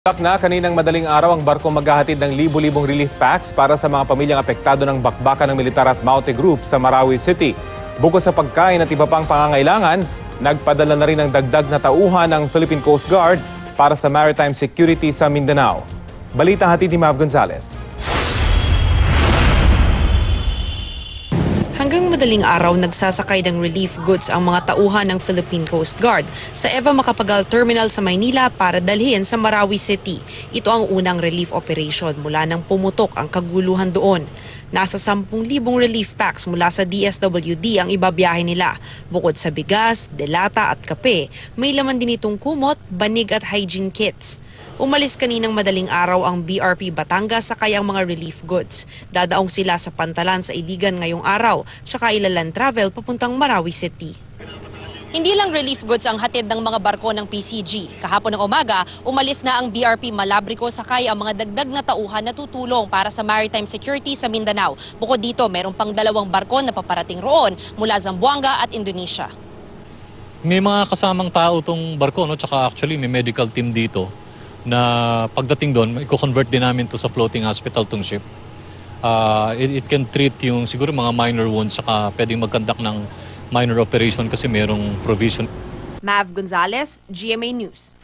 Na kaninang madaling araw ang barko maghahatid ng libu-libong relief packs para sa mga pamilyang apektado ng bakbakan ng militar at Maute Group sa Marawi City. Bukod sa pagkain at iba pang pangangailangan, nagpadala na rin ng dagdag na tauhan ng Philippine Coast Guard para sa maritime security sa Mindanao. Balita hatid ni Mav Gonzalez. Hanggang madaling araw, nagsasakay ng relief goods ang mga tauhan ng Philippine Coast Guard sa Eva Macapagal Terminal sa Maynila para dalhin sa Marawi City. Ito ang unang relief operation mula nang pumutok ang kaguluhan doon. Nasa 10,000 relief packs mula sa DSWD ang ibabiyahe nila. Bukod sa bigas, delata at kape, may laman din itong kumot, banig at hygiene kits. Umalis kaninang madaling araw ang BRP Batangas sakay ang mga relief goods. Dadaong sila sa Pantalan sa Iligan ngayong araw, tsaka ilaland travel papuntang Marawi City. Hindi lang relief goods ang hatid ng mga barko ng PCG. Kahapon ng umaga, umalis na ang BRP Malabrico sakay ang mga dagdag na tauhan na tutulong para sa maritime security sa Mindanao. Bukod dito, mayroon pang 2 barko na paparating roon mula Zamboanga at Indonesia. May mga kasamang tao itong barko, no? Tsaka actually may medical team dito na pagdating doon, i-convert din namin to sa floating hospital tong ship. It can treat yung siguro mga minor wounds, saka pwedeng mag-conduct ng minor operation kasi merong provision. Mav Gonzalez, GMA News.